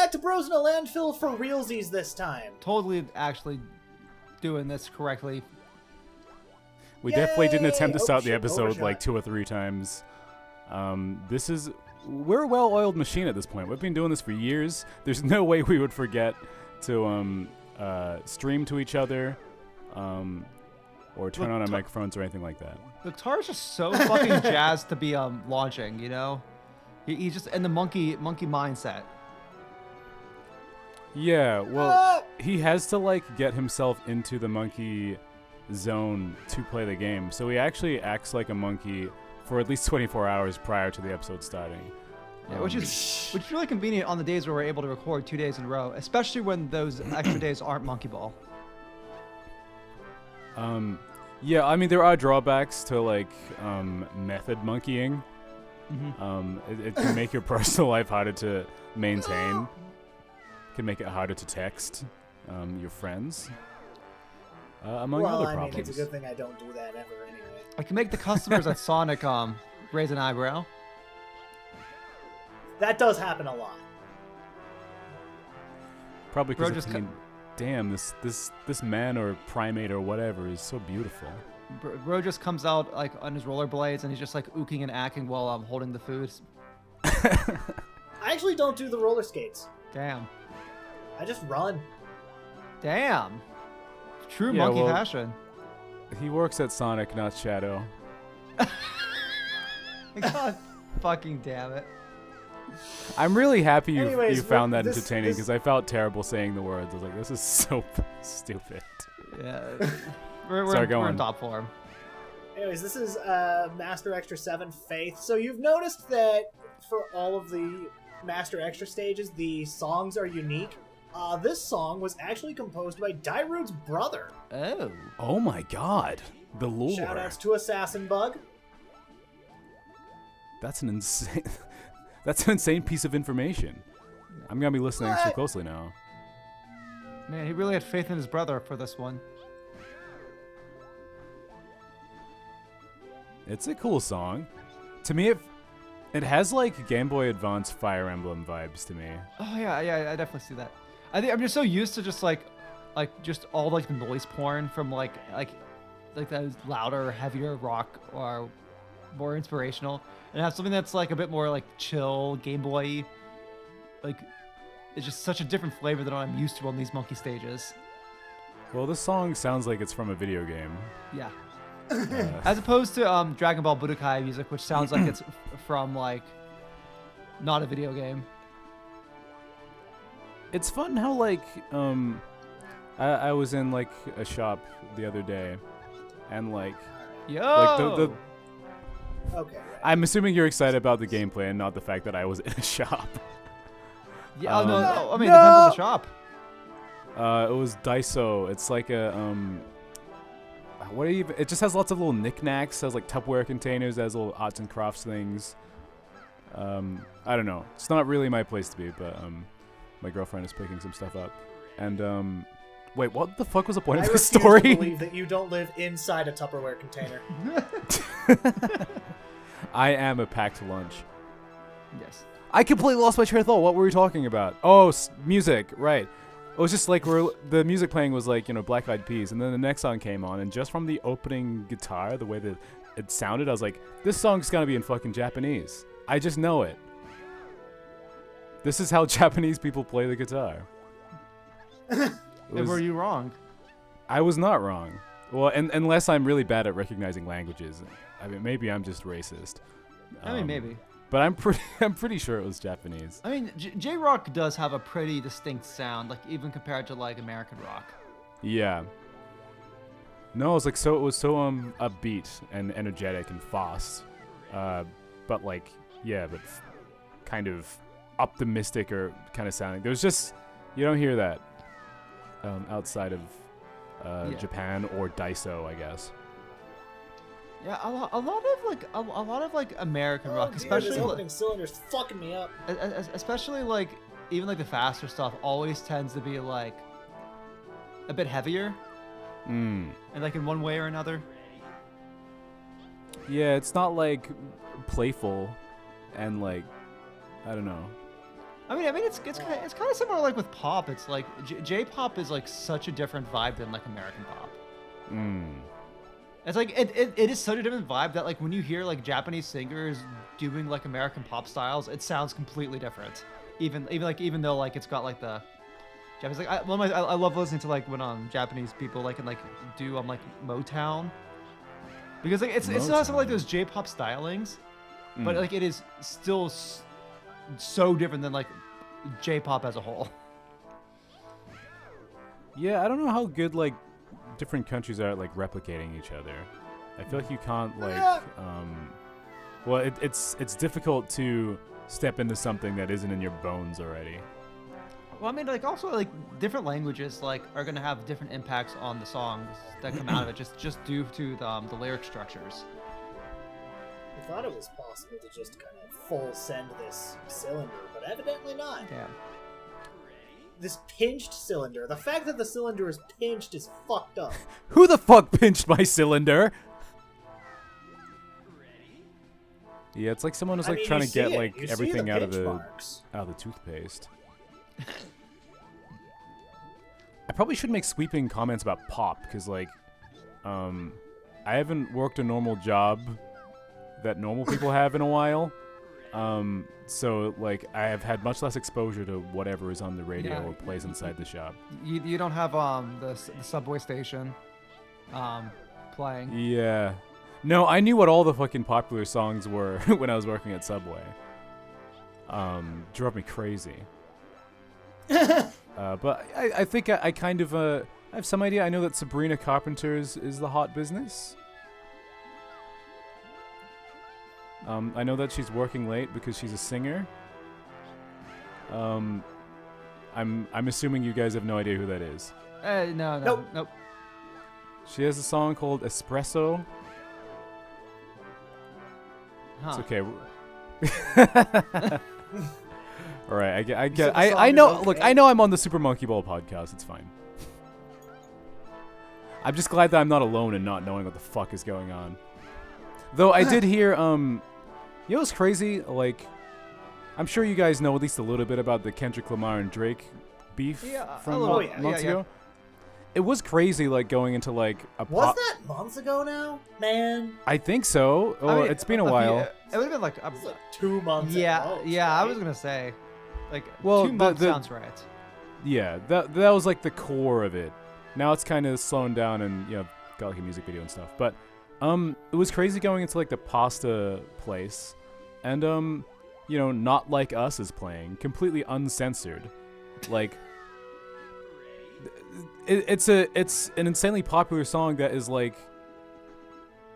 back to Bros in a Landfill for realsies this time. Totally actually doing this correctly. We definitely didn't attempt to start the shit, episode overshot. like 2 or 3 times. We're a well-oiled machine at this point. We've been doing this for years. There's no way we would forget to stream to each other, or turn on our microphones or anything like that. The Tar's just so fucking jazzed to be launching, you know? He's just in the monkey mindset. Yeah, well, he has to like get himself into the monkey zone to play the game. So he actually acts like a monkey for at least 24 hours prior to the episode starting. Yeah, which is really convenient on the days where we're able to record 2 days in a row, especially when those extra days aren't Monkey Ball. Yeah, I mean there are drawbacks to like method monkeying. It can make your personal life harder to maintain. Can make it harder to text your friends. Among other problems. It's a good thing I don't do that ever anyway. I can make the customers at Sonic raise an eyebrow. That does happen a lot. Probably Bro, because damn, this man or primate or whatever is so beautiful. Bro just comes out like on his rollerblades and he's just like ooking and acting while I'm holding the food. I actually don't do the roller skates. Damn. I just run. Damn. True Yeah, monkey well, fashion. He works at Sonic, not Shadow. God fucking damn it. I'm really happy you Anyways, found that this- entertaining because I felt terrible saying the words. I was like, this is so stupid. Yeah. Sorry, We're go in on. top form. Anyways, this is Master Extra 7 Faith. So you've noticed that for all of the Master Extra stages, the songs are unique. This song was actually composed by Dairude's brother. Oh. Oh my god. The lore. Shoutouts to Assassin Bug. That's an insane That's an insane piece of information. I'm gonna be listening extra closely now. Man, he really had faith in his brother for this one. It's a cool song. To me, it has like Game Boy Advance Fire Emblem vibes to me. Oh yeah, I definitely see that. I think I'm just so used to just like just all like the noise porn from like those louder, heavier rock or more inspirational, and have something that's like a bit more like chill, Game Boy. Like, it's just such a different flavor than what I'm used to on these monkey stages. Well, this song sounds like it's from a video game. Yeah. As opposed to Dragon Ball Budokai music, which sounds like it's from like not a video game. It's fun how like I was in like a shop the other day, and like Yo. the Okay. I'm assuming you're excited about the gameplay and not the fact that I was in a shop. Yeah. No. I mean, it depends on the shop. It was Daiso. It's like a what do you even? It just has lots of little knickknacks. It has like Tupperware containers. It has little arts and crafts things. I don't know. It's not really my place to be, but my girlfriend is picking some stuff up. And wait, what the fuck was the point I of this refuse story? to believe that you don't live inside a Tupperware container. I am a packed lunch. Yes. I completely lost my train of thought. What were we talking about? Oh, music, right. It was just like the music playing was like, Black Eyed Peas, and then the next song came on, and just from the opening guitar, the way that it sounded, I was like, this song's gonna be in fucking Japanese. I just know it. This is how Japanese people play the guitar. Were you wrong? I was not wrong. Well, unless I'm really bad at recognizing languages. I mean, maybe I'm just racist. I mean, maybe. But I'm pretty sure it was Japanese. I mean, J-Rock does have a pretty distinct sound, like even compared to like American rock. Yeah. No, it was upbeat and energetic and fast. But like, yeah, but kind of optimistic or kind of sounding. There's just, you don't hear that outside of Japan or Daiso, I guess. Yeah, a lot of like American rock, This especially opening cylinder's fucking me up. especially like even like the faster stuff always tends to be like a bit heavier, and like in one way or another. Yeah, it's not like playful and like, I don't know. It's kind of similar like with pop. It's like J-pop is like such a different vibe than like American pop. It's like it is such a different vibe that like when you hear like Japanese singers doing like American pop styles, it sounds completely different. Even though like it's got like the Japanese like I love listening to like when Japanese people like can like do like Motown, because like it's not some like those J-pop stylings, but like it is still so different than like J-pop as a whole. Yeah, I don't know how good like different countries are at like replicating each other. I feel like you can't like well it's difficult to step into something that isn't in your bones already. Well, I mean, like also like different languages like are gonna have different impacts on the songs that come out of it, just due to the lyric structures. I thought it was possible to just kind of full send this cylinder, but evidently not. Yeah. This pinched cylinder. The fact that the cylinder is pinched is fucked up. Who the fuck pinched my cylinder? Yeah, it's like someone was like trying to get like everything out of the toothpaste. I probably should make sweeping comments about pop because like I haven't worked a normal job that normal people have in a while. So like I have had much less exposure to whatever is on the radio or plays inside the shop. You don't have the subway station playing. Yeah. No, I knew what all the fucking popular songs were when I was working at Subway. Drove me crazy. But I think I kind of I have some idea. I know that Sabrina Carpenter's is the hot business. I know that she's working late because she's a singer. I'm assuming you guys have no idea who that is. Nope. She has a song called Espresso. Huh. It's okay. All right, I know. Okay. Look, I know I'm on the Super Monkey Ball podcast. It's fine. I'm just glad that I'm not alone in not knowing what the fuck is going on. Though I did hear, you know what's crazy? Like, I'm sure you guys know at least a little bit about the Kendrick Lamar and Drake beef from months ago. It was crazy, like, going into, like, a Was that months ago now? Man. I think so. Oh, it's been a while. It would have been like, It was like 2 months yeah, at most, yeah. right? I was gonna say, like, Well, 2 months sounds right. Yeah, that was, like, the core of it. Now it's kind of slowing down and, you know, got, like, a music video and stuff. But, it was crazy going into, like, the pasta place. And, you know, Not Like Us is playing. Completely uncensored. Like... It's an insanely popular song that is like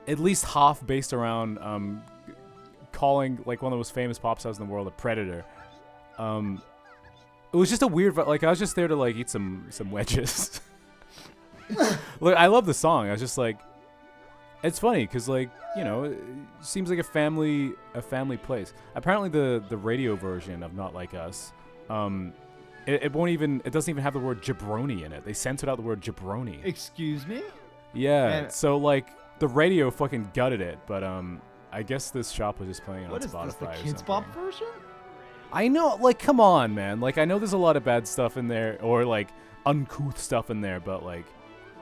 at least half based around calling like one of the most famous pop stars in the world a predator. It was just a weird like I was just there to like eat some wedges. Look, I love the song. I was just like, it's funny because like you know it seems like a family place. Apparently the radio version of Not Like Us. It doesn't even have the word jabroni in it. They censored out the word jabroni. Excuse me? Yeah, Man. so like the radio fucking gutted it, but I guess this shop was just playing it on What is Spotify this, the or Kids something. Bop version? I know, like come on, man. Like I know there's a lot of bad stuff in there or like uncouth stuff in there, but like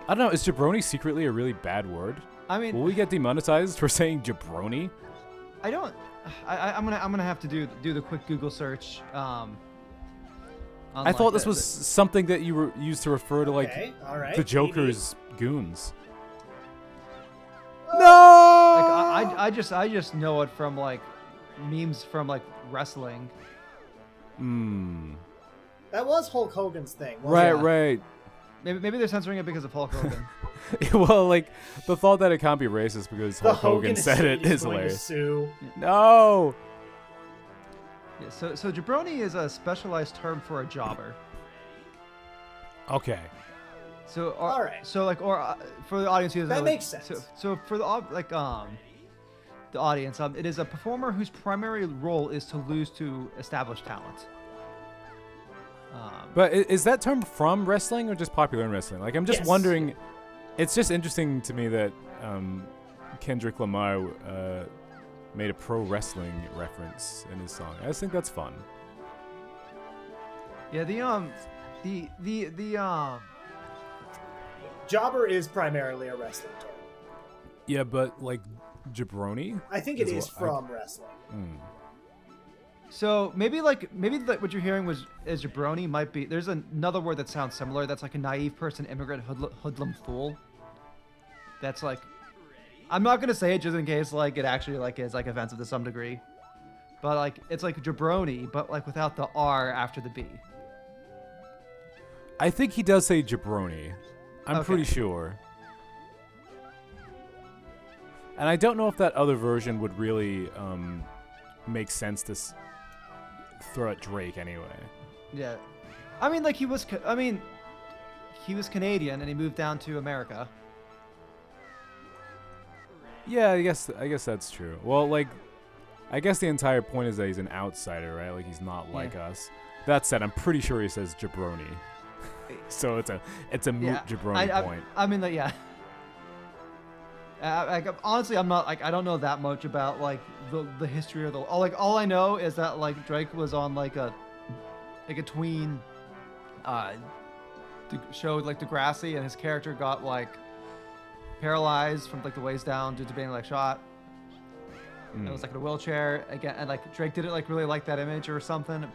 I don't know, is jabroni secretly a really bad word? I mean, Will we get demonetized for saying jabroni? I don't. I'm gonna have to do the quick Google search. I thought this was something that you were used to refer to like all right, the Joker's goons. Like No. I just know it from like memes from like wrestling. That was Hulk Hogan's thing. Right, wasn't it? right. Maybe they're censoring it because of Hulk Hogan. Well, like the thought that it can't be racist because The Hulk Hogan said it is going to hilarious. sue. No. Yeah, so jabroni is a specialized term for a jobber. Okay. So All right. So like for the audience who doesn't That know, makes sense. So for the audience, it is a performer whose primary role is to lose to established talent. But is that term from wrestling or just popular in wrestling? Like I'm just Yes. wondering. It's just interesting to me that Kendrick Lamar made a pro wrestling reference in his song. I just think that's fun. Yeah, the Jobber is primarily a wrestling term. Yeah, but like Jabroni. I think it is from wrestling. So maybe what you're hearing is jabroni might be. There's another word that sounds similar. That's like a naive person, immigrant, hoodlum, fool. That's like, I'm not gonna say it just in case like it actually like is like offensive to some degree, but like it's like jabroni, but like without the R after the B. I think he does say Jabroni. I'm pretty sure. And I don't know if that other version would really make sense to throw at Drake anyway. Yeah, I mean like he was Canadian and he moved down to America. Yeah, I guess that's true. Well, like, I guess the entire point is that he's an outsider, right? Like he's not like us. That said, I'm pretty sure he says Jabroni. So it's a moot jabroni point. I mean, like, yeah. Honestly, I'm not like I don't know that much about like the history of the all I know is that like Drake was on like a tween show like Degrassi, and his character got like paralyzed from like the waist down due to being like shot. It was like in a wheelchair again, and like Drake didn't like really like that image or something.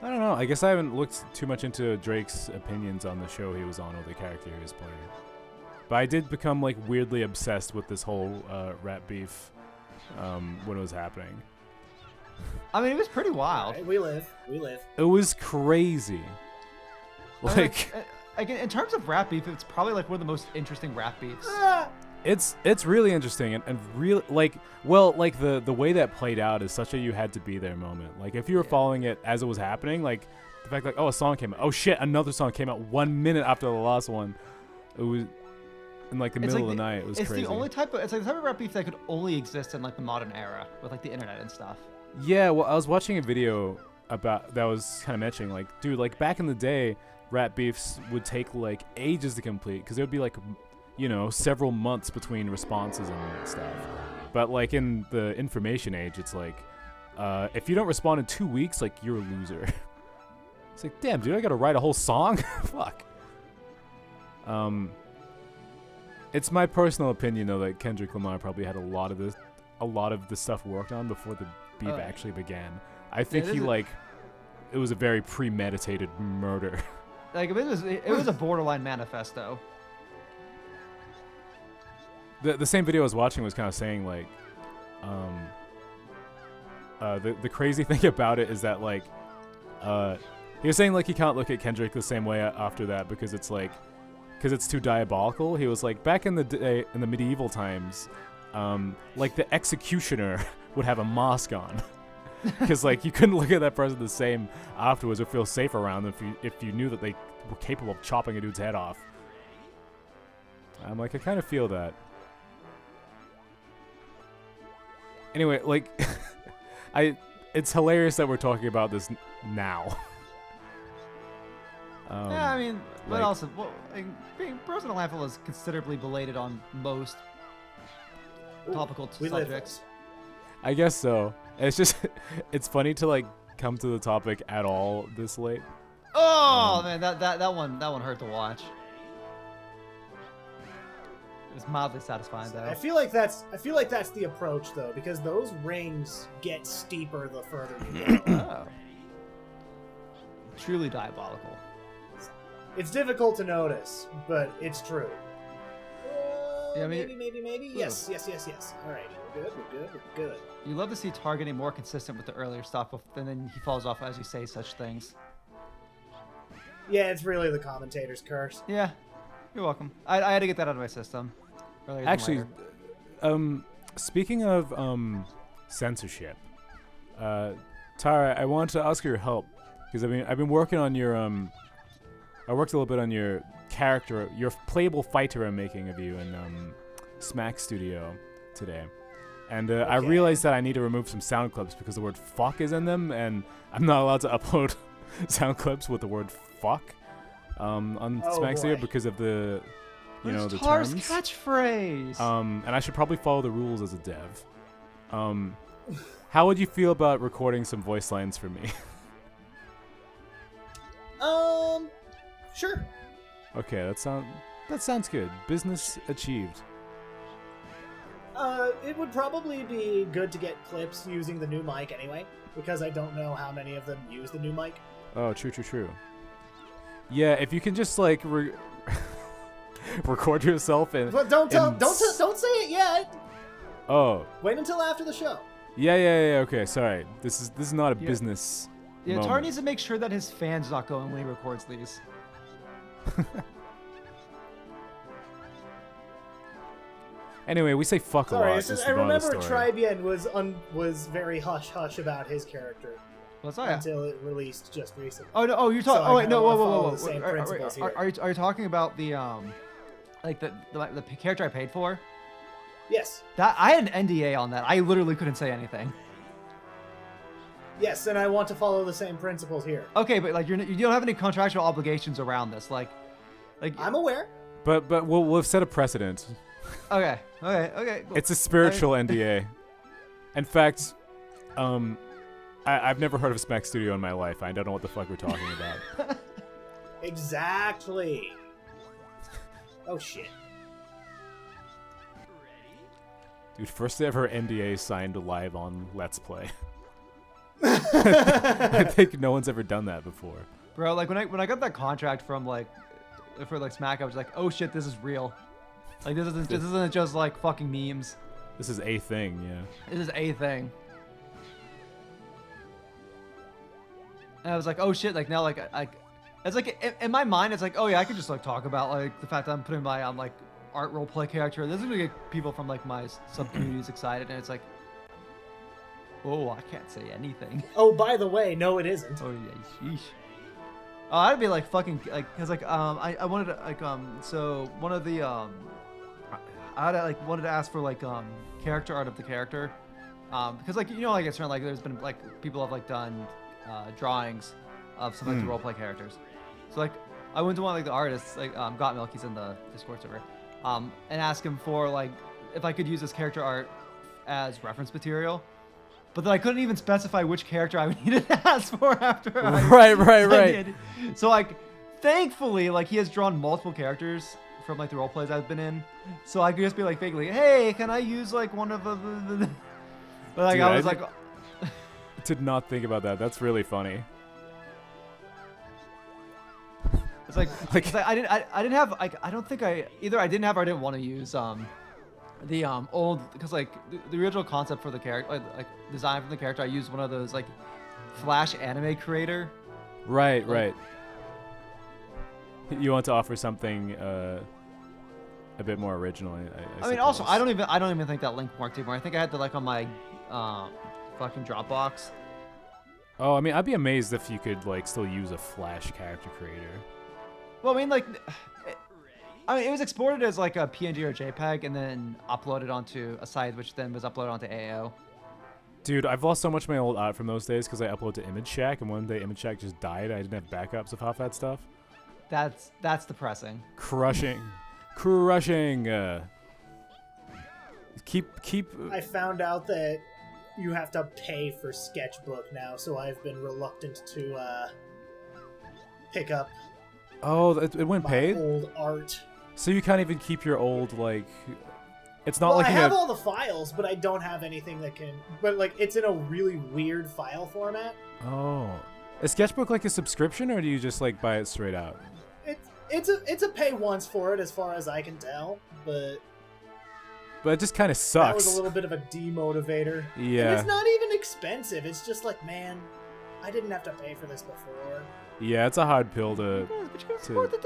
I don't know. I guess I haven't looked too much into Drake's opinions on the show he was on or the character he was playing. But I did become like weirdly obsessed with this whole rap beef when it was happening. I mean, it was pretty wild. Right, we live. It was crazy. Like, in terms of rap beef, it's probably like one of the most interesting rap beefs. It's really interesting and really like the way that played out is such a you had to be there moment. Like if you were following it as it was happening, like the fact like a song came out, oh shit, another song came out 1 minute after the last one. It was in like the middle of the night. It was crazy. It's the only type of rap beef that could only exist in like the modern era with like the internet and stuff. Yeah, well, I was watching a video about that was kind of mentioning like, dude, like back in the day, rap beefs would take like ages to complete because there would be like, you know, several months between responses and stuff. But like in the information age, it's like, if you don't respond in 2 weeks, like you're a loser. It's like, damn, dude, I gotta write a whole song. Fuck. It's my personal opinion though that Kendrick Lamar probably had a lot of the stuff worked on before the beef actually began. I think it was a very premeditated murder. Like it was a borderline manifesto. The same video I was watching was kind of saying like, the crazy thing about it is that like, he was saying like he can't look at Kendrick the same way after that because it's too diabolical. He was like, back in the day, in the medieval times, like the executioner would have a mask on because like you couldn't look at that person the same afterwards or feel safe around them if you knew that they were capable of chopping a dude's head off. I'm like, I kind of feel that. Anyway, like, it's hilarious that we're talking about this now. Yeah, I mean, what else? Well, being personal landfill is considerably belated on most topical subjects. I guess so. It's just, it's funny to like come to the topic at all this late. Oh man, that one hurt to watch. It was mildly satisfying though. I feel like that's the approach though, because those rings get steeper the further you go. Oh. Truly diabolical. It's difficult to notice, but it's true. Yeah, I mean, maybe. Yes. All right, we're good. You love to see targeting more consistent with the earlier stuff, and then he falls off as you say such things. Yeah, it's really the commentator's curse. Yeah, you're welcome. I had to get that out of my system. Actually, speaking of censorship, Tara, I wanted to ask your help because I've been working on your I worked a little bit on your character, your playable fighter I'm making of you in Smack Studio today. And I realized that I need to remove some sound clips because the word fuck is in them, and I'm not allowed to upload sound clips with the word fuck on Smack Studio because of the, the Tar's terms. catchphrase. And I should probably follow the rules as a dev. How would you feel about recording some voice lines for me? Sure. Okay, that sounds good. Business achieved. It would probably be good to get clips using the new mic anyway, because I don't know how many of them use the new mic. Oh, true. Yeah, if you can just like record yourself and. But don't say it yet. Oh. Wait until after the show. Yeah. Okay, sorry. This is not a business. Yeah, moment. Tar needs to make sure that his fans not going when he records these. Anyway, we say fuck a lot. It's just, I remember Trybien was very hush about his character until it released just recently. Oh no! Oh, you're talking. So oh wait, no! Whoa! the same principles here. Are you talking about the like the character I paid for? Yes. That I had an NDA on that. I literally couldn't say anything. Yes, and I want to follow the same principles here. Okay, but like you don't have any contractual obligations around this, like I'm aware. But we'll set a precedent. Okay. It's a spiritual NDA. In fact, I've never heard of Smack Studio in my life. I don't know what the fuck we're talking about. Exactly. Oh shit. Dude, first ever NDA signed live on Let's Play. I think no one's ever done that before. Bro, like when I got that contract from for Smack, I was like, oh shit, this is real. Like this isn't just like fucking memes. This is a thing, yeah. This is a thing. And I was like, oh shit, like now like it's like in my mind it's like, oh yeah, I could just like talk about like the fact that I'm putting my like art roleplay character. This is gonna get people from like my sub communities excited, and it's like, oh, I can't say anything. Oh, by the way, no, it isn't. Oh yeah, sheesh. Oh, I'd be like fucking like, cause like I wanted to like so one of the I wanted to ask for like character art of the character, because like like it's like there's been like people have like done drawings of some like the roleplay characters. So like I went to one of like the artists like Got Milk, he's in the Discord server, and asked him for like if I could use this character art as reference material. But then I couldn't even specify which character I needed to ask for after. Right. So like, thankfully, like he has drawn multiple characters from like the role plays I've been in, so I could just be like vaguely, hey, can I use like one of the? But like Dude, I was like, did not think about that. That's really funny. it's like I didn't have like I don't think I didn't have or I didn't want to use the old, because like the original concept for the character like design for the character, I used one of those like Flash anime creator. Right. You want to offer something a bit more original. I mean, also I don't even think that link worked anymore. I think I had to like on my fucking Dropbox. Oh, I mean, I'd be amazed if you could like still use a Flash character creator. Well, I mean, like, it was exported as like a PNG or a JPEG and then uploaded onto a site, which then was uploaded onto AO. Dude, I've lost so much of my old art from those days because I uploaded to Image Shack, and one day Image Shack just died. I didn't have backups of half that stuff. That's depressing. Crushing. Keep. I found out that you have to pay for Sketchbook now, so I've been reluctant to pick up. Oh, it went paid? Old art. So you can't even keep your old, like... It's not well, like I have all the files, but I don't have anything that can... But, like, it's in a really weird file format. Oh. Is Sketchbook like a subscription, or do you just, like, buy it straight out? It's a pay once for it, as far as I can tell, but... But it just kind of sucks. That was a little bit of a demotivator. Yeah. And it's not even expensive. It's just like, man, I didn't have to pay for this before. Yeah, it's a hard pill to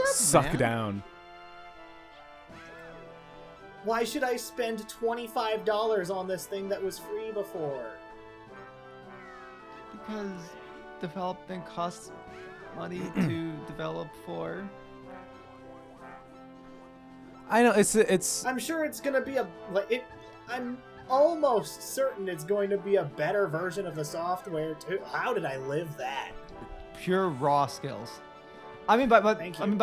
suck man. down. Why should I spend $25 on this thing that was free before? Because development costs money to develop for. I know it's. I'm sure it's gonna be I'm almost certain it's going to be a better version of the software too. How did I live that? Pure raw skills. I mean, by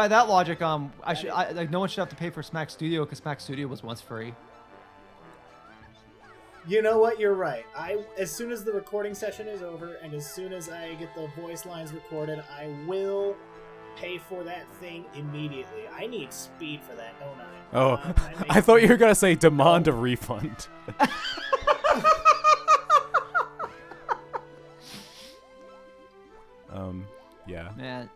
that logic, like no one should have to pay for Smack Studio because Smack Studio was once free. You know what? You're right. As soon as the recording session is over, and as soon as I get the voice lines recorded, I will pay for that thing immediately. I need speed for that, don't I? Oh, I thought you were gonna say demand a refund. Yeah. Man.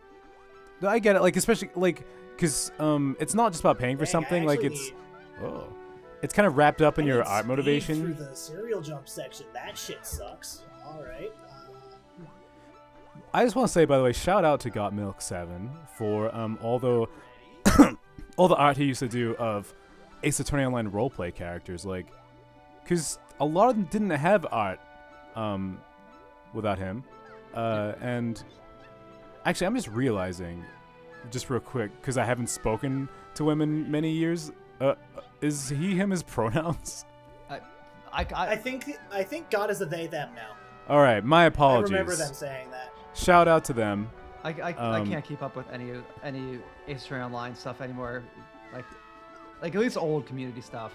No, I get it. Like, especially like, cause it's not just about paying for something. Like, it's kind of wrapped up in your art motivation. Through the serial jump section, that shit sucks. All right. I just want to say, by the way, shout out to Got Milk 7 for all the all the art he used to do of Ace Attorney Online roleplay characters, like, because a lot of them didn't have art without him, and actually, I'm just realizing, just real quick, because I haven't spoken to him in many years. Is he, him as pronouns? I think God is a they, them now. All right, my apologies. I remember them saying that. Shout out to them. I can't keep up with any Ace Attorney Online stuff anymore. Like at least old community stuff.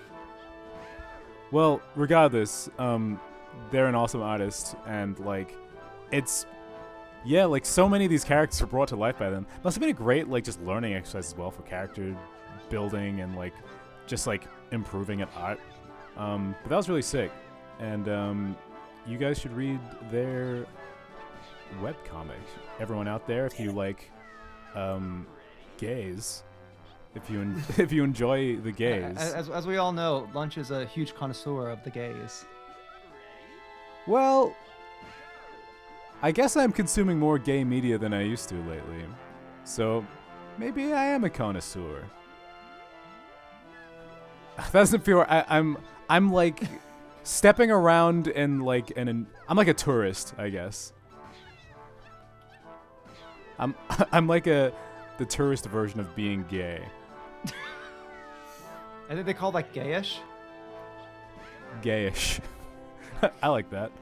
Well, regardless, they're an awesome artist, and like, it's like so many of these characters are brought to life by them. Must have been a great like just learning exercise as well for character building and like just like improving at art. But that was really sick, and you guys should read their webcomic. Everyone out there, if you like gays, if you enjoy the gays, as we all know, Lunch is a huge connoisseur of the gays. Well, I guess I'm consuming more gay media than I used to lately, so maybe I am a connoisseur. That doesn't feel. I'm like stepping around and like I'm like a tourist, I guess. I'm like the tourist version of being gay. I think they call that gayish. Gayish. I like that.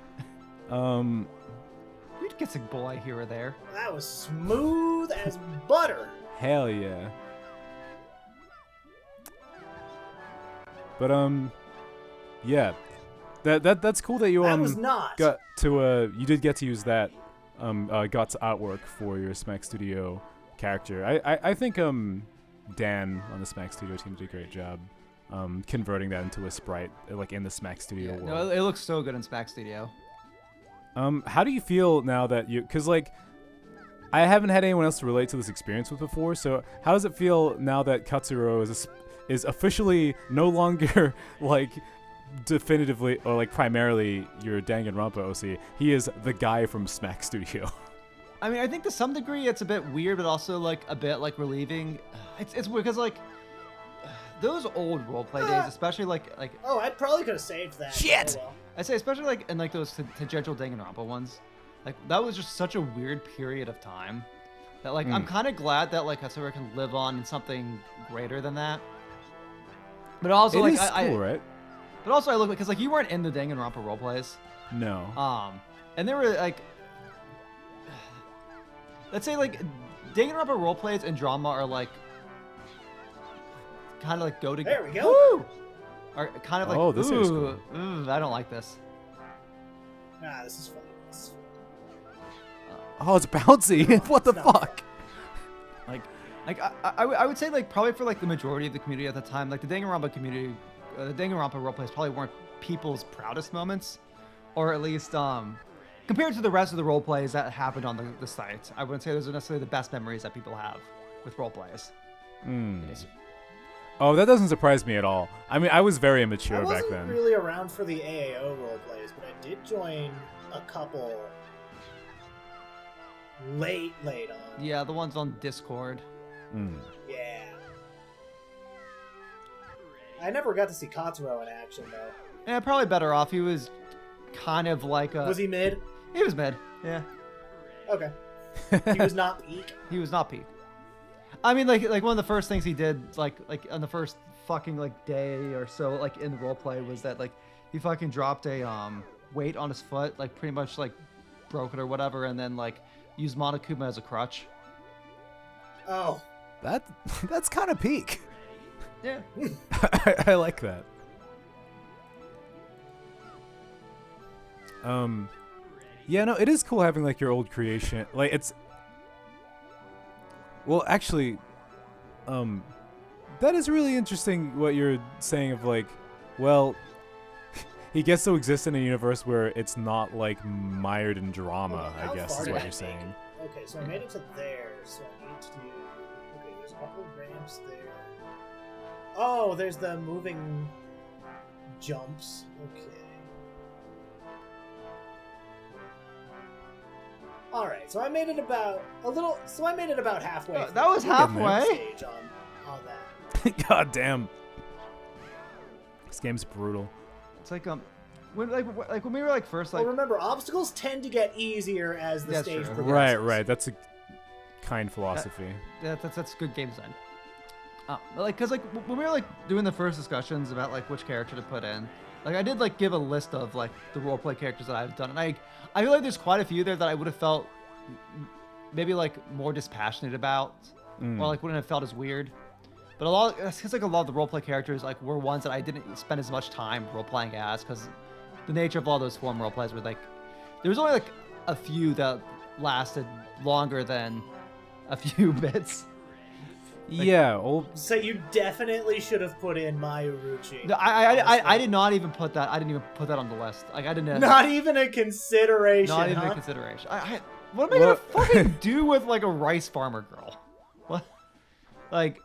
We'd get some boy here or there. That was smooth as butter. Hell yeah. But yeah, that's cool that you That was not. got to you did get to use that got to artwork for your Smack Studio character. I think Dan on the Smack Studio team did a great job converting that into a sprite like in the Smack Studio world. No, it looks so good in Smack Studio. How do you feel now that because like I haven't had anyone else to relate to this experience with before, so how does it feel now that Katsuro is officially no longer like definitively or like primarily your Danganronpa OC? He is the guy from Smack Studio. I mean, I think to some degree it's a bit weird, but also like a bit like relieving. It's weird because like those old roleplay days, especially like Oh, I probably could have saved that. Shit! Oh, well. I say especially like in like those tangential Danganronpa ones, like that was just such a weird period of time that like I'm kind of glad that like Katsura can live on in something greater than that. But also It like is cool, right? But also I look because like you weren't in the Danganronpa roleplays. No. And they were like, let's say like Danganronpa roleplays and drama are like kind of like go together. There we go. Woo! Are kind of like Oh, this is cool. I don't like this. Nah, this is fun. Oh, it's bouncy. What the fuck? I would say like probably for like the majority of the community at the time, like the Danganronpa community, the Danganronpa roleplays probably weren't people's proudest moments, or at least compared to the rest of the roleplays that happened on the site. I wouldn't say those are necessarily the best memories that people have with roleplays. Oh, that doesn't surprise me at all. I mean, I was very immature back then. I wasn't really around for the AAO roleplays, but I did join a couple late on. Yeah, the ones on Discord. Yeah. I never got to see Katsuro in action, though. Yeah, probably better off. He was kind of like a... Was he mid? He was mid, yeah. Okay. He was not peak? He was not peak. I mean, like one of the first things he did, like on the first fucking like day or so, like in the roleplay, was that like he fucking dropped a weight on his foot, like pretty much like broke it or whatever, and then like used Monokuma as a crutch. Oh. That's kind of peak. Yeah. I like that. Yeah, no, it is cool having like your old creation. Like it's. Well, actually, that is really interesting what you're saying of like, well, he gets to exist in a universe where it's not like mired in drama, I guess is what you're saying. Okay, so I made it to there, so I need to do... Okay, there's a couple of ramps there. Oh, there's the moving jumps. Okay. Alright, so I made it about halfway. That was halfway? Stage on that. God damn. This game's brutal. It's like when we were like first like. Well, remember, obstacles tend to get easier as the stage true. progresses. Right. That's a kind philosophy. That's good game design. Like, cause like when we were like doing the first discussions about like which character to put in, like I did like give a list of like the roleplay characters that I've done, and I feel like there's quite a few there that I would have felt maybe like more dispassionate about, or like wouldn't have felt as weird. But it's like a lot of the roleplay characters like were ones that I didn't spend as much time roleplaying as, because the nature of all those form roleplays were like there was only like a few that lasted longer than a few bits. Like, yeah. Well, so you definitely should have put in Mayuruchi. No, I did not even put that. I didn't even put that on the list. Like I didn't. Not even a consideration. Not even a consideration. What am I gonna fucking do with like a rice farmer girl? What? Like.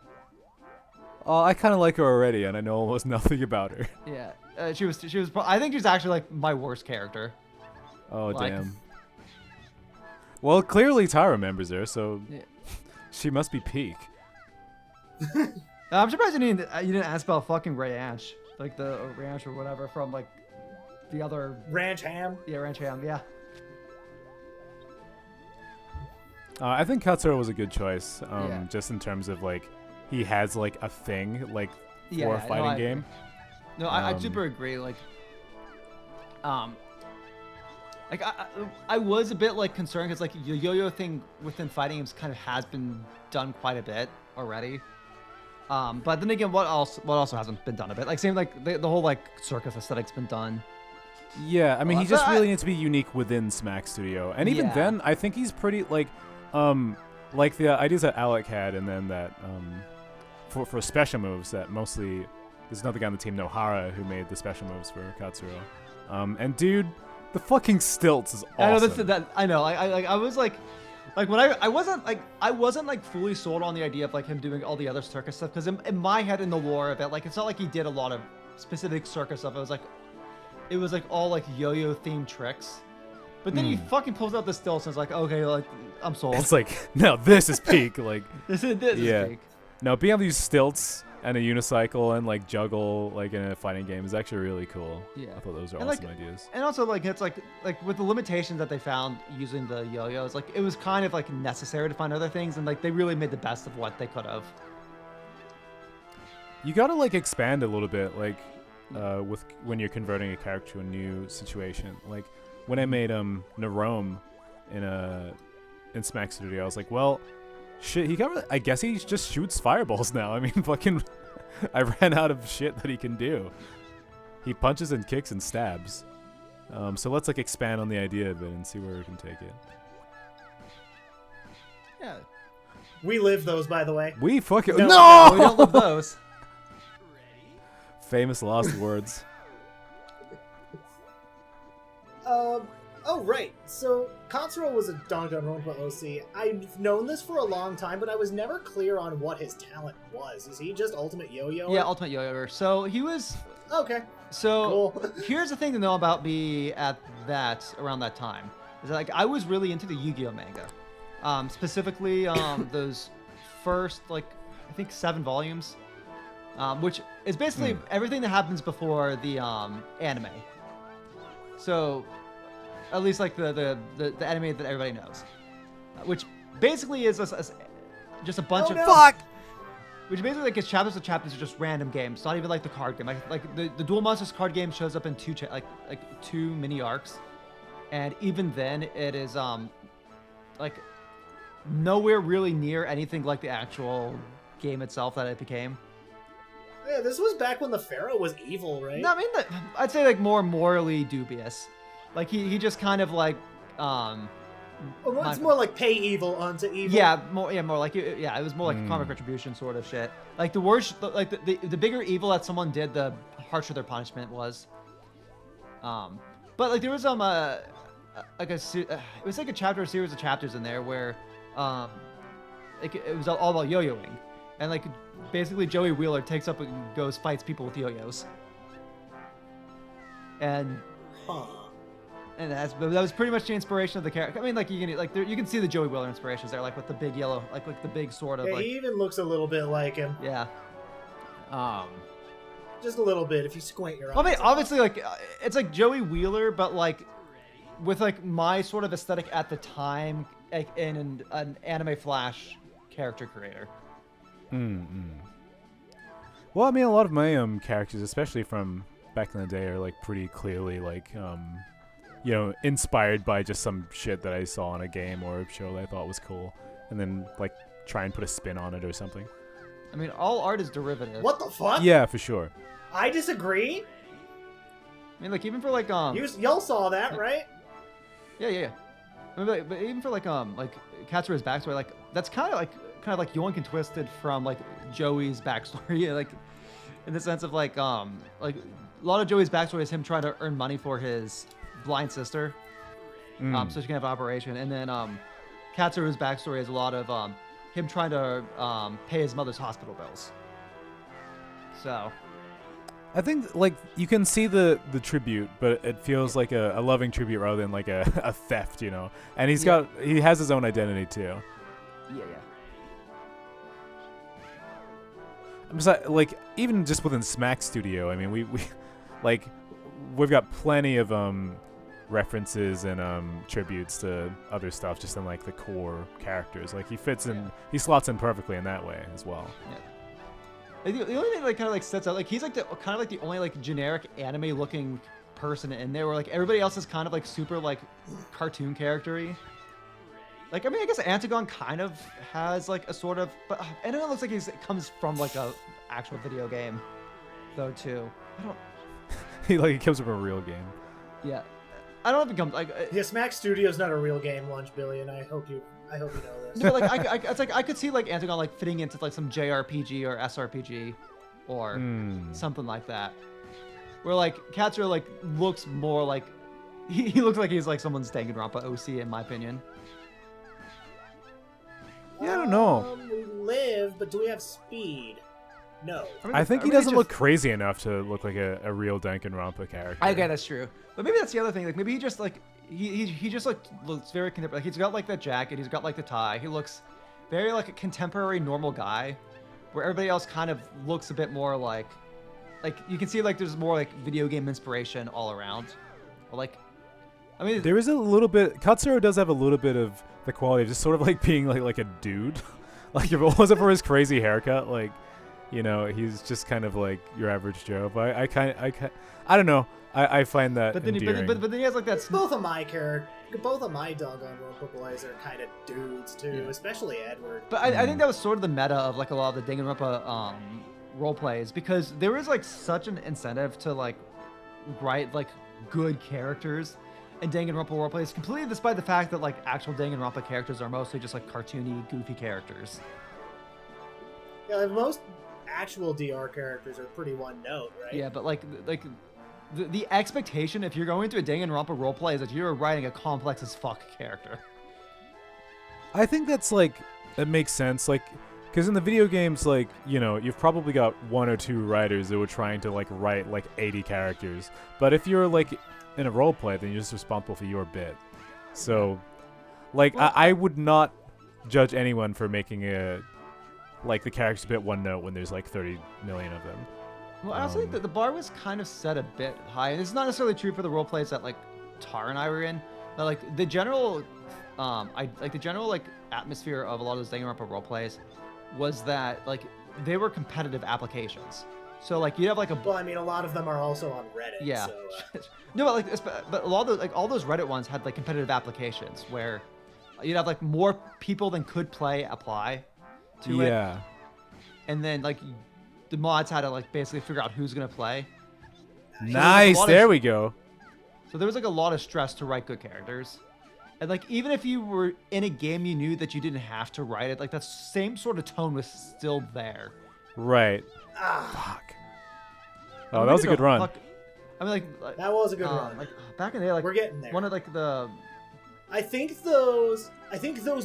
I kind of like her already, and I know almost nothing about her. Yeah, she was. I think she's actually like my worst character. Oh like, damn. Well, clearly Tara remembers her, so yeah. she must be peak. I'm surprised you didn't ask about fucking ranch, like the ranch or whatever from like the other ranch ham. Yeah, ranch ham. Yeah. I think Katsura was a good choice, Yeah. just in terms of like he has like a thing like for Yeah, a fighting game. No, I super agree. Like I was a bit like concerned because like the yo-yo thing within fighting games kind of has been done quite a bit already. But then again, what also hasn't been done a bit? Like same like the whole like circus aesthetic's been done. Yeah, I mean he just really needs to be unique within Smack Studio, and even then I think he's pretty like the ideas that Alec had, and then that for special moves that mostly there's another guy on the team, Nohara, who made the special moves for Katsura. And dude, the fucking stilts is awesome. I know. I was like when I wasn't like fully sold on the idea of like him doing all the other circus stuff, because in my head in the lore of it, like it's not like he did a lot of specific circus stuff. It was like all like yo-yo themed tricks. But then he fucking pulls out the stilts and it's like, okay, like I'm sold. It's like, no, this is peak. Like this is peak. No, being able to use stilts and a unicycle and like juggle like in a fighting game is actually really cool. Yeah, I thought those were and awesome ideas. And also like it's like with the limitations that they found using the yo-yos, like it was kind of like necessary to find other things, and like they really made the best of what they could have. You gotta like expand a little bit, like with when you're converting a character to a new situation. Like when I made Nerome in Smack Studio, I was like, well, shit, I guess he just shoots fireballs now. I mean, fucking, I ran out of shit that he can do. He punches and kicks and stabs. So let's like expand on the idea of it and see where we can take it. Yeah. We live those, by the way. We fucking no! We don't live those. Famous lost words. Oh, right. So, Katsura was a Danganronpa OC. I've known this for a long time, but I was never clear on what his talent was. Is he just Ultimate Yo-Yo? Yeah, Ultimate Yo-Yo. So, he was... Okay. So, cool. Here's the thing to know about me around that time. Is that, like, I was really into the Yu-Gi-Oh! Manga. Specifically, those first, like, I think 7 volumes. Which is basically everything that happens before the anime. So... At least like the anime that everybody knows, which basically is just a bunch of fuck. Which basically like it's chapters of chapters are just random games, not even like the card game. Like the Duel Monsters card game shows up in two mini arcs, and even then it is like nowhere really near anything like the actual game itself that it became. Yeah, this was back when the Pharaoh was evil, right? No, I mean I'd say like more morally dubious. Like he just kind of like It's more like pay evil unto evil. Yeah, more like it was more like karmic retribution sort of shit. Like the worst, like the bigger evil that someone did, the harsher their punishment was. But like there was it was like a series of chapters in there where it was all about yo-yoing, and like basically Joey Wheeler takes up and goes fights people with yo-yos. And that was pretty much the inspiration of the character. I mean, like you can see the Joey Wheeler inspirations there, like with the big yellow, like the big sort of. Yeah, like, he even looks a little bit like him. Yeah. Just a little bit if you squint your eyes. I mean, obviously, like it's like Joey Wheeler, but like with like my sort of aesthetic at the time, like in an anime Flash character creator. Well, I mean, a lot of my characters, especially from back in the day, are like pretty clearly like inspired by just some shit that I saw on a game or a show that I thought was cool, and then like try and put a spin on it or something. I mean, all art is derivative. What the fuck? Yeah, for sure. I disagree. I mean, like even for like y'all saw that, right? Yeah. I mean, but even for like Katsura's backstory, like that's kind of like yoink and twisted from like Joey's backstory, like in the sense of like a lot of Joey's backstory is him trying to earn money for his blind sister, so she can have an operation, and then Katsura's backstory is a lot of him trying to pay his mother's hospital bills. So I think like you can see the tribute, but it feels like a loving tribute rather than like a theft, you know. And he has his own identity too. Yeah. I'm just like even just within Smack Studio, I mean we've got plenty of references and tributes to other stuff just in like the core characters. Like he slots in perfectly in that way as well. Yeah. Like, the only thing that like kind of like sets out, like he's like the only like generic anime looking person in there, where like everybody else is kind of like super like cartoon character-y. Like I mean, I guess Antagon kind of has like a sort of, but and it looks like it comes from like a actual video game, though too. I don't. He comes from a real game. Yeah, I don't know if it comes like. Yeah, Smack Studio's not a real game, Lunchbillion. I hope you know this. No, but like it's like I could see like Antagon like fitting into like some JRPG or SRPG, or something like that, where like Katsura like looks more like he looks like he's like someone's Danganronpa OC in my opinion. Yeah, I don't know. We live, but do we have speed? No. I think he doesn't look crazy enough to look like a real Danganronpa character. Okay, that's true. But maybe that's the other thing. Like maybe he just like he just like looks very contemporary. Like he's got like that jacket. He's got like the tie. He looks very like a contemporary normal guy, where everybody else kind of looks a bit more like you can see like there's more like video game inspiration all around. Or like, I mean, there is a little bit. Katsura does have a little bit of the quality of just sort of like being like a dude. Like if it wasn't for his crazy haircut, like. You know, he's just kind of like your average Joe. But I don't know. I find that endearing. But then he has like that. Both of my doggone Roper boys are kind of dudes too, especially Edward. But I think that was sort of the meta of like a lot of the Danganronpa role plays, because there is like such an incentive to like write like good characters in Danganronpa role plays, completely despite the fact that like actual Danganronpa characters are mostly just like cartoony, goofy characters. Yeah, like most actual DR characters are pretty one note, right? Yeah, but like the expectation if you're going to a Danganronpa roleplay is that you're writing a complex as fuck character. I think that's like that makes sense, like because in the video games, like you know, you've probably got one or two writers that were trying to like write like 80 characters, but if you're like in a roleplay, then you're just responsible for your bit. So, like I would not judge anyone for making the characters a bit one note when there's like 30 million of them. Well, I also think that the bar was kind of set a bit high, and it's not necessarily true for the role plays that like Tar and I were in, but like the general, atmosphere of a lot of those Danganronpa role plays was that like they were competitive applications. So like you have like well, I mean, a lot of them are also on Reddit. Yeah. So, no, but a lot of those, like all those Reddit ones had like competitive applications where you'd have like more people than could play apply to it. Yeah. And then like the mods had to like basically figure out who's gonna play. Nice. There we go. So there was like a lot of stress to write good characters. And like even if you were in a game you knew that you didn't have to write it, like that same sort of tone was still there. Right. Fuck. Oh, that was a good run. I mean, like that was a good run. Like back in the day, like we're getting there. One of like the. I think those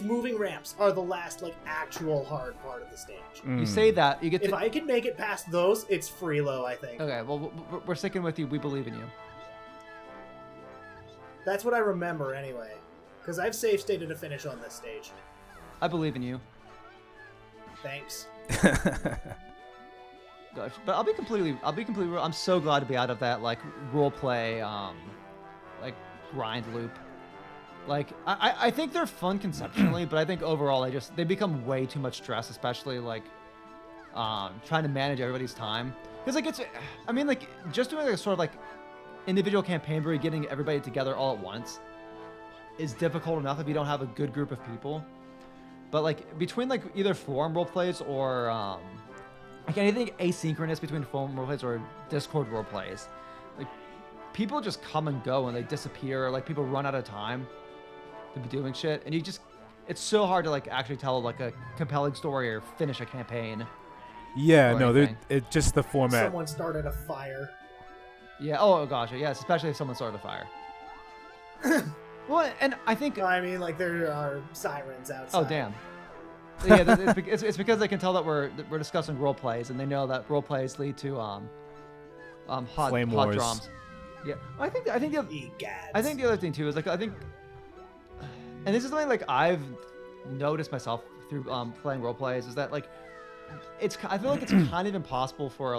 moving ramps are the last like actual hard part of the stage. You say that you get. If I can make it past those, it's Freelo, I think. Okay, well we're sticking with you. We believe in you. That's what I remember anyway, because I've save stated a finish on this stage. I believe in you. Thanks. Gosh, but I'll be completely real. I'm so glad to be out of that like role play, like grind loop. Like I think they're fun conceptually, but I think overall they become way too much stress, especially like trying to manage everybody's time. Because like I mean like just doing like a sort of like individual campaign where you're getting everybody together all at once is difficult enough if you don't have a good group of people. But like between like either forum role plays or like anything asynchronous between forum roleplays or Discord roleplays, like people just come and go and they disappear. Like people run out of time to be doing shit, and it's so hard to like actually tell like a compelling story or finish a campaign. Yeah, no, it's just the format. Someone started a fire. Yeah. Oh gosh. Yes. Especially if someone started a fire. Well, and I think. I mean, like there are sirens outside. Oh damn. Yeah, it's because they can tell that we're discussing role plays, and they know that role plays lead to hot wars. drums. Yeah, I think the other thing too is like I think, and this is something like I've noticed myself through playing role plays is that like I feel like it's kind of impossible for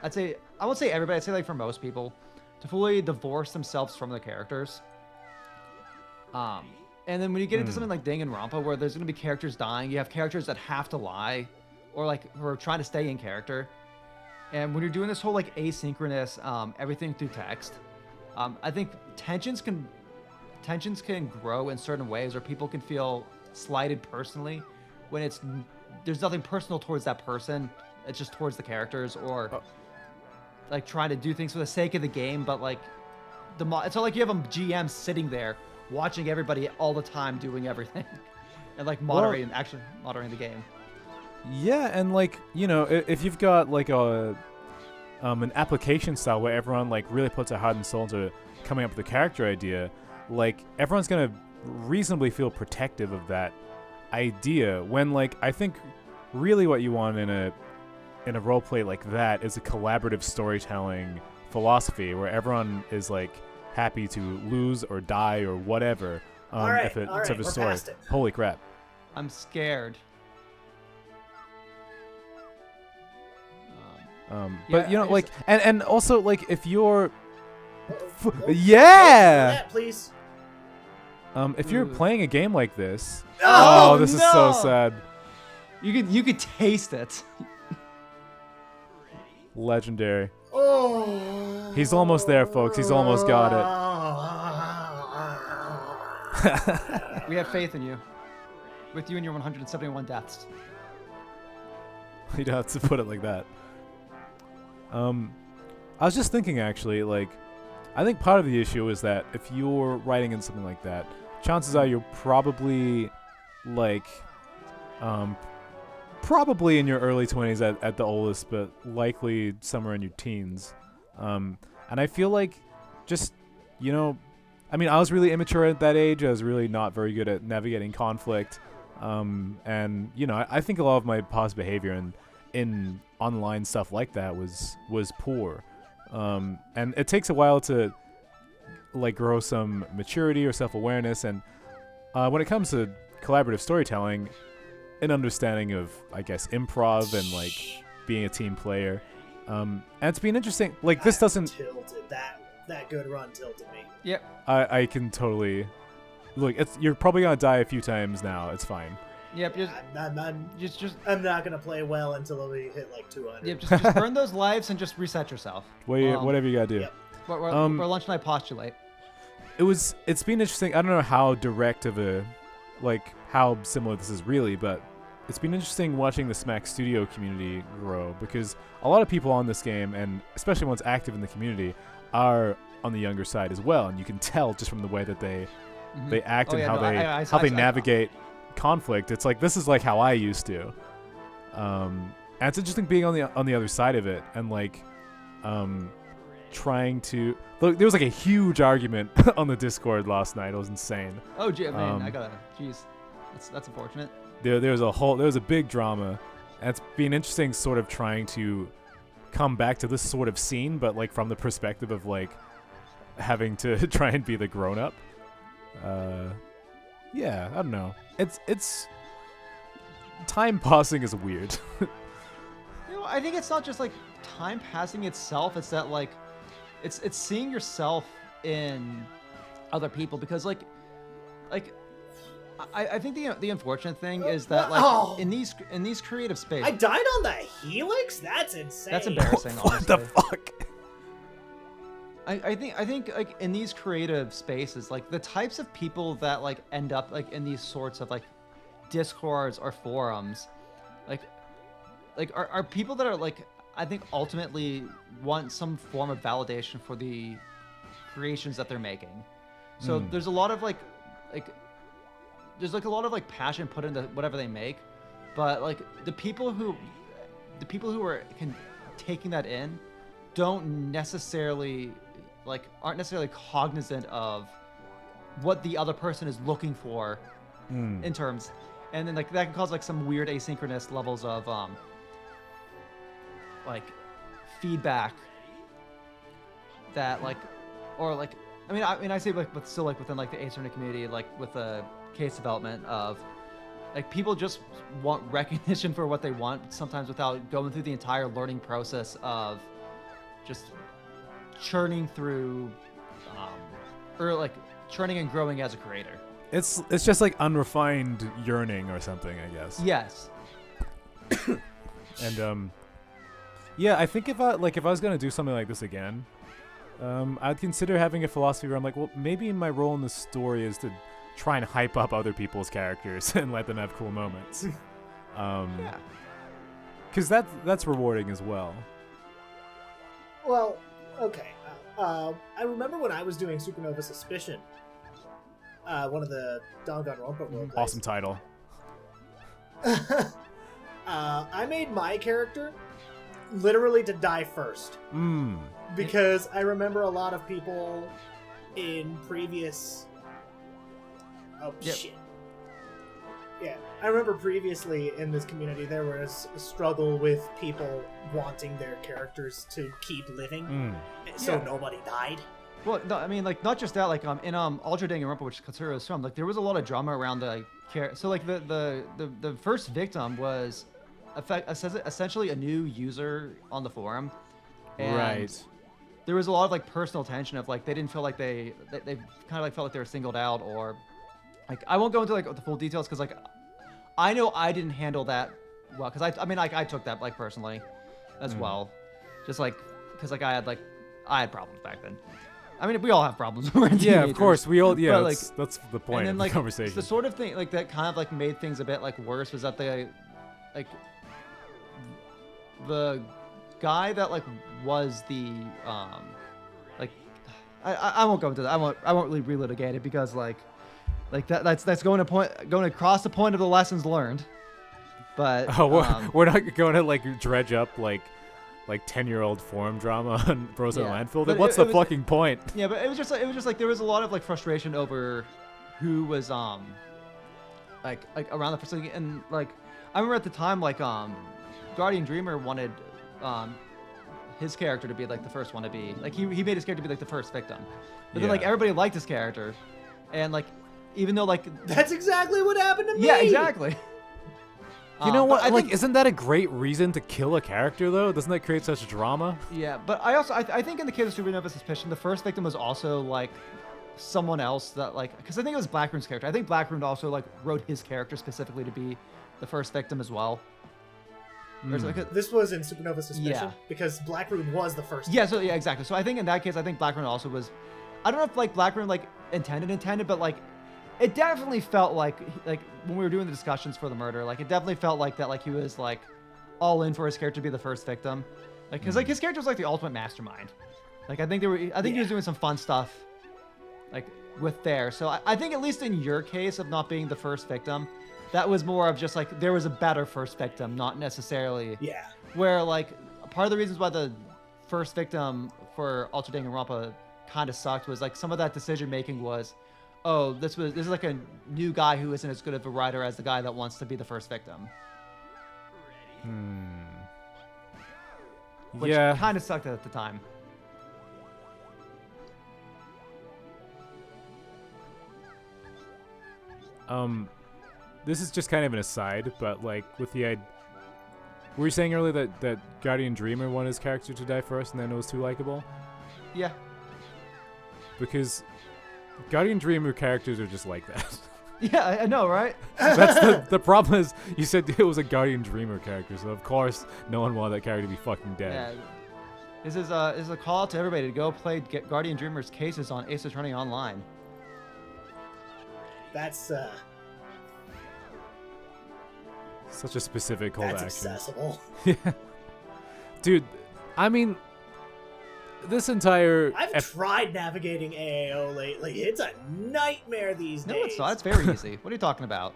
I won't say everybody, I'd say like for most people to fully divorce themselves from their characters. And then when you get into something like Danganronpa, where there's going to be characters dying, you have characters that have to lie, or like who are trying to stay in character. And when you're doing this whole like asynchronous everything through text, I think tensions can grow in certain ways, or people can feel slighted personally when there's nothing personal towards that person. It's just towards the characters, or like trying to do things for the sake of the game. But like it's not like you have a GM sitting there watching everybody all the time doing everything and like moderating the game. Yeah, and like, you know, if you've got like an application style where everyone like really puts their heart and soul into coming up with a character idea, like everyone's gonna reasonably feel protective of that idea, when like I think really what you want in a role play like that is a collaborative storytelling philosophy where everyone is like happy to lose or die or whatever if it's of a story. Holy crap. I'm scared. But you know, like, and also like if you're yeah, please. If you're playing a game like this, this is so sad. You could taste it. Legendary. Oh. He's almost there, folks. He's almost got it. We have faith in you. With you and your 171 deaths. You don't have to put it like that. I was just thinking, actually, like, I think part of the issue is that if you're writing in something like that, chances are you're probably, like, probably in your early 20s at the oldest, but likely somewhere in your teens. And I feel like just, you know, I mean, I was really immature at that age. I was really not very good at navigating conflict. And, you know, I think a lot of my past behavior in online stuff like that was poor. And it takes a while to, like, grow some maturity or self-awareness. And when it comes to collaborative storytelling, an understanding of, I guess, improv and like being a team player, and it's been interesting. Like this doesn't tilted that good run tilted me. Yep. I can totally look. You're probably gonna die a few times now. It's fine. Yep. I'm not gonna play well until we hit like 200. Yep. Just burn those lives and just reset yourself. Whatever you gotta do. Yep. Where Lunch and I postulate. It's been interesting. I don't know how direct of a, like, how similar this is really, but it's been interesting watching the Smack Studio community grow, because a lot of people on this game, and especially ones active in the community, are on the younger side as well, and you can tell just from the way that they act and how they navigate conflict. It's like, this is like how I used to. And it's interesting being on the other side of it, and like trying to look. There was like a huge argument on the Discord last night. It was insane. Oh, man, jeez, that's unfortunate. There was a big drama, and it's been interesting sort of trying to come back to this sort of scene, but like from the perspective of like having to try and be the grown up. Yeah, I don't know. It's time passing is weird. I think it's not just like time passing itself. It's that like it's seeing yourself in other people, because like I think the unfortunate thing is that like in these creative spaces. I died on the helix? That's insane. That's embarrassing. What the fuck? I think like in these creative spaces, like the types of people that like end up like in these sorts of like discords or forums, like are people that are like, I think ultimately want some form of validation for the creations that they're making. So there's a lot of like there's like a lot of like passion put into whatever they make, but like the people who are taking that in aren't necessarily cognizant of what the other person is looking for in terms, and then like that can cause like some weird asynchronous levels of like feedback that like, or like, I mean I say like, but still like within like the asynchronous community, like with the case development of like people just want recognition for what they want sometimes without going through the entire learning process of just churning through or like churning and growing as a creator. It's just like unrefined yearning or something, I guess. Yes. And yeah, I think if I was gonna do something like this again, I'd consider having a philosophy where I'm like, well, maybe my role in the story is to try and hype up other people's characters and let them have cool moments. Yeah. Because that's rewarding as well. Well, okay. I remember when I was doing Supernova Suspicion, one of the Danganronpa role plays. Awesome title. I made my character literally to die first. Because I remember a lot of people in previous... shit. Yeah, I remember previously in this community there was a struggle with people wanting their characters to keep living, so nobody died. Well, no, I mean, like, not just that, like, in Ultra Danganronpa, which Katsura is from, like, there was a lot of drama around the so, like, the first victim was essentially a new user on the forum. And right. There was a lot of, like, personal tension of, like, they didn't feel like they kind of, like, felt like they were singled out, or, like, I won't go into, like, the full details, because, like, I know I didn't handle that well, because I mean, like, I took that, like, personally as well. Just, like, because, like, I had problems back then. I mean, we all have problems. We're teenagers. Yeah, of course. We all, yeah, but, that's the point then, of like, the conversation. The sort of thing, like, that kind of, like, made things a bit, like, worse was that the guy that, like, was the, like, I won't go into that. I won't really relitigate it, because, like that's going across the point of the lessons learned. But we're not going to, like, dredge up, like 10-year-old forum drama on Bros in Landfill. Then what's the fucking point? Yeah, but it was just like there was a lot of, like, frustration over who was like around the facility, and, like, I remember at the time, like, Guardian Dreamer wanted his character to be, like, the first one to be, like, he made his character be, like, the first victim, but then, like, everybody liked his character, and, like, even though, like, that's exactly what happened to me. Yeah, exactly. You know what? Like, isn't that a great reason to kill a character, though? Doesn't that create such drama? Yeah, but I think in the case of Supernova Suspicion, the first victim was also, like, someone else that, like, because I think it was Blackroom's character. I think Blackroom also, like, wrote his character specifically to be the first victim as well. This was in Supernova Suspicion, because Blackroom was the first. Yeah, so yeah, exactly. So I think in that case, I think Blackroom also was. I don't know if, like, Blackroom, like, intended, but, like, it definitely felt like when we were doing the discussions for the murder, like, it definitely felt like that, like, he was, like, all in for his character to be the first victim, like, because like his character was, like, the ultimate mastermind, Like I think he was doing some fun stuff, like with there. So I think at least in your case of not being the first victim, that was more of just like there was a better first victim, not necessarily. Yeah. Where like part of the reasons why the first victim for Ultra Danganronpa kind of sucked was like some of that decision making was, oh, this is like a new guy who isn't as good of a writer as the guy that wants to be the first victim. Which kind of sucked at the time. This is just kind of an aside, but like with the were you saying earlier that Guardian Dreamer wanted his character to die first and then it was too likable? Yeah. Because Guardian Dreamer characters are just like that. Yeah, I know, right? That's the problem is you said it was a Guardian Dreamer character, so of course no one wanted that character to be fucking dead. Yeah. This is a call out to everybody to go play Guardian Dreamer's cases on Ace Attorney Online. That's such a specific call to action. That's accessible. Yeah. Dude, I mean, this entire... I've tried navigating AAO lately. It's a nightmare these days. No, it's not. It's very easy. What are you talking about?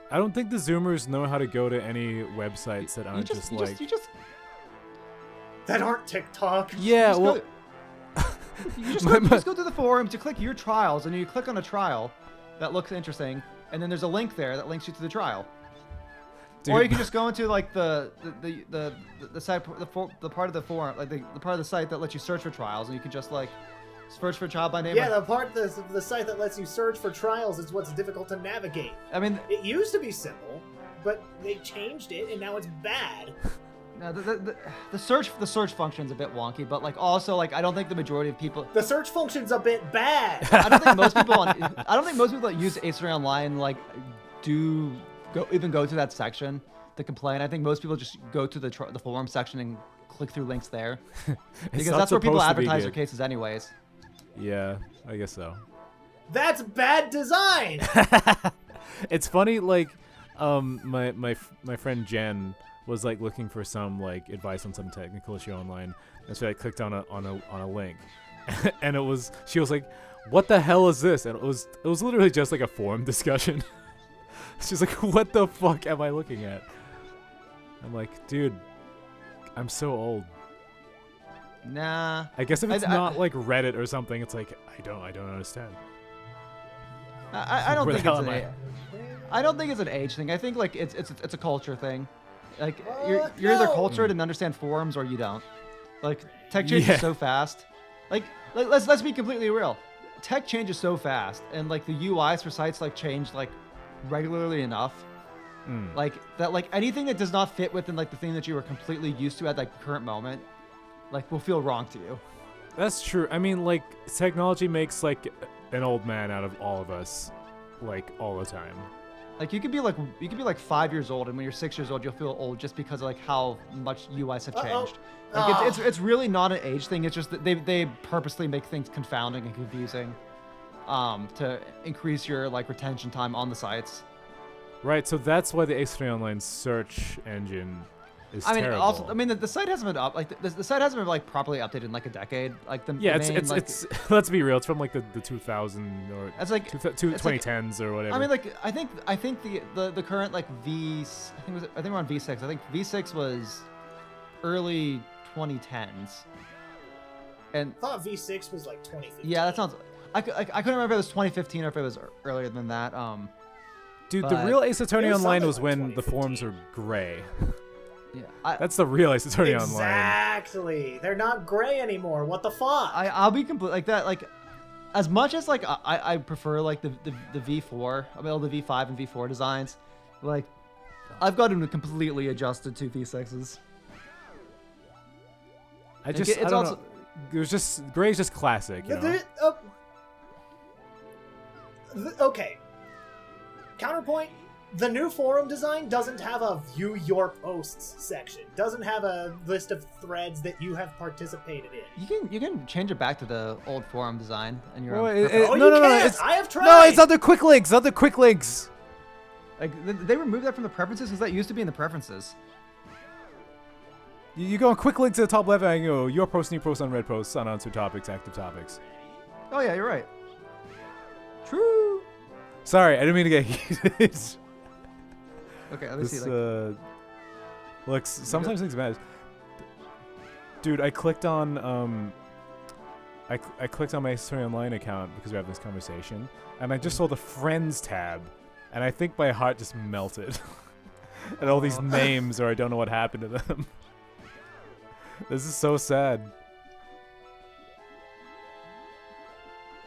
I don't think the Zoomers know how to go to any websites that aren't that aren't TikTok. Yeah, well... You just go to the forums, you click your trials, and you click on a trial that looks interesting, and then there's a link there that links you to the trial. Dude. Or you can just go into like the site, the part of the forum, like the part of the site that lets you search for trials, and you can just like search for trial by name. Yeah, the part of the site that lets you search for trials is what's difficult to navigate. I mean, it used to be simple, but they changed it, and now it's bad. No, the search function's a bit wonky, but like also like I don't think the majority of people. The search function's a bit bad. I don't think most people that use Ace Attorney Online like do go to that section to complain. I think most people just go to the forum section and click through links there because that's where people advertise their cases anyways. Yeah, I guess so. That's bad design. It's funny, like my friend Jen was like looking for some like advice on some technical issue online, and so I clicked on a link, and she was like, "What the hell is this?" And it was literally just like a forum discussion. She's like, "What the fuck am I looking at?" I'm like, "Dude, I'm so old." Nah. I guess if it's not like Reddit or something, it's like I don't understand. I don't think I don't think it's an age thing. I think like it's a culture thing. Like you're either cultured and understand forums or you don't. Like tech changes so fast. Like let's be completely real. Tech changes so fast, and like the UIs for sites like change like regularly enough. Like that like anything that does not fit within like the thing that you were completely used to at like the current moment, like will feel wrong to you. That's true. I mean, like technology makes like an old man out of all of us, like all the time. Like you could be like 5 years old, and when you're 6 years old, you'll feel old just because of like how much UIs have changed. Like it's really not an age thing. It's just that they purposely make things confounding and confusing, to increase your like retention time on the sites. Right. So that's why the Ace Attorney Online search engine is terrible. Also, the site hasn't been the site hasn't been like properly updated in like a decade. Like it's let's be real. It's from like the 2000 or it's like 2010s or whatever. I mean, like I think the current like I think we're on V6. I think V6 was early 2010s. And I thought V6 was like 2015. Yeah, that sounds. I couldn't remember if it was 2015 or if it was earlier than that. Dude, the real Ace Attorney Online was when the forums were gray. Yeah, that's the real Ace Attorney Online. Exactly. They're not gray anymore. What the fuck? I'll be complete like that. Like, as much as like I prefer like the V4, the V5 and V4 designs, like I've gotten completely adjusted to V6s. I don't know. There's just gray's just classic. You know? Okay. Counterpoint. The new forum design doesn't have a view your posts section. Doesn't have a list of threads that you have participated in. You can change it back to the old forum design and your No. I have tried. No, it's other quick links. Other quick links. Like they removed that from the preferences because that used to be in the preferences. You go on quick link to the top left and go your post, new post, unread posts, unanswered topics, active topics. Oh yeah, you're right. True. Sorry, I didn't mean to get heated. Okay, let me see. Like, look, sometimes things matter. Dude, I clicked on I clicked on my History Online account because we have this conversation, and I just saw the Friends tab, and I think my heart just melted. And all these names, or I don't know what happened to them. This is so sad.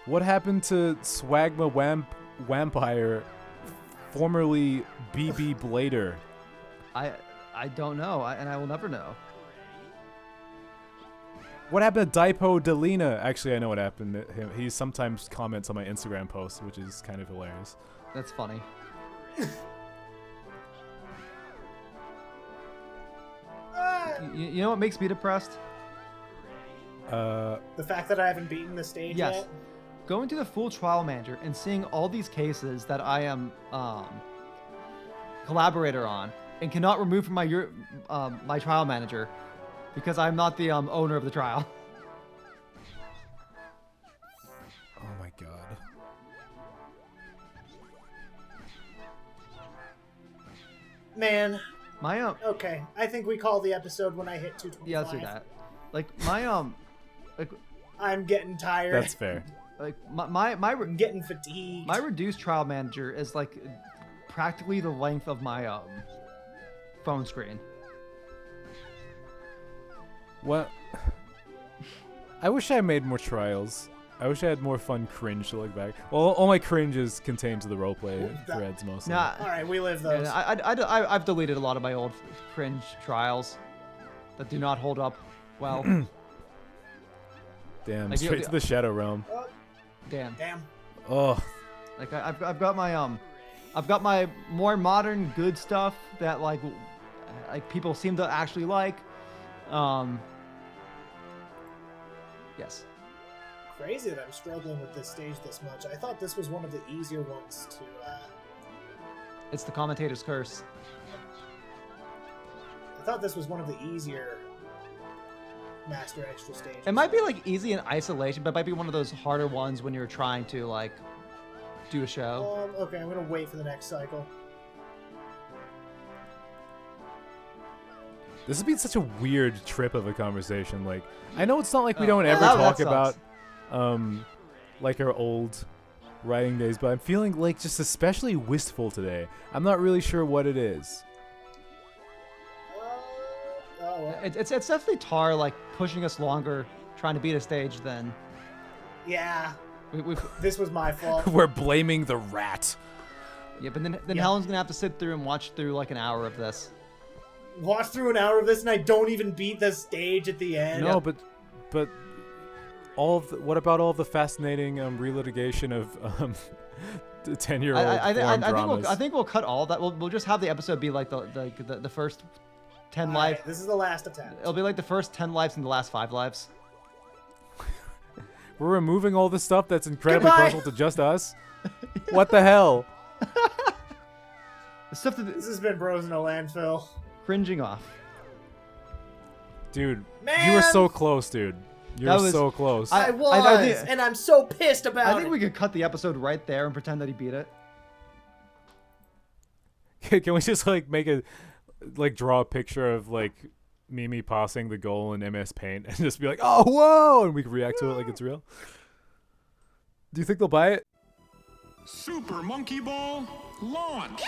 What happened to Swagma Vampire, formerly BB Blader? I don't know, and I will never know. What happened to Daipo Delina? Actually, I know what happened to him. He sometimes comments on my Instagram posts, which is kind of hilarious. That's funny. You know what makes me depressed? The fact that I haven't beaten the stage yet? Going to the full trial manager and seeing all these cases that I am collaborator on and cannot remove from my my trial manager because I'm not the owner of the trial. Oh my god. Man. My Okay, I think we call the episode when I hit 225. Yeah, let's do that. Like my like I'm getting tired. That's fair. Like I'm getting fatigued. My reduced trial manager is like practically the length of my phone screen. What? I wish I made more trials. I wish I had more fun cringe to look back. Well, all my cringe is contained to the roleplay threads mostly. Nah, all right, we live those. I've deleted a lot of my old cringe trials that do not hold up well. Damn, like, straight to the Shadow Realm. Oh, Damn. Oh. Like I've got my more modern good stuff that like people seem to actually like. Yes. Crazy that I'm struggling with this stage this much. I thought this was one of the easier ones to. It's the commentator's curse. I thought this was one of the easier Master Extra stages. It might be like easy in isolation, but it might be one of those harder ones when you're trying to like do a show. Okay, I'm gonna wait for the next cycle. This has been such a weird trip of a conversation. Like, I know it's not like we don't ever talk about, like our old writing days, but I'm feeling like just especially wistful today. I'm not really sure what it is. It's definitely Tar like pushing us longer, trying to beat a stage than. Yeah. This was my fault. We're blaming the rat. Yeah, but then Helen's gonna have to sit through and watch through like an hour of this. Watch through an hour of this and I don't even beat the stage at the end. No, but what about all of the fascinating relitigation of 10-year-old dramas? I think we'll cut all that. We'll just have the episode be like the first 10 lives. Right, this is the last attempt. It'll be like the first 10 lives and the last 5 lives. We're removing all the stuff that's incredibly personal to just us. What the hell? The stuff this has been Bros in a Landfill. Cringing off. Dude, Man! you were so close, dude. You were so close. I was, and I'm so pissed about it. I think we could cut the episode right there and pretend that he beat it. Can we just like draw a picture of like Mimi passing the goal in MS Paint and just be like, oh, whoa, and we can react to it like it's real? Do you think they'll buy it? Super Monkey Ball launch.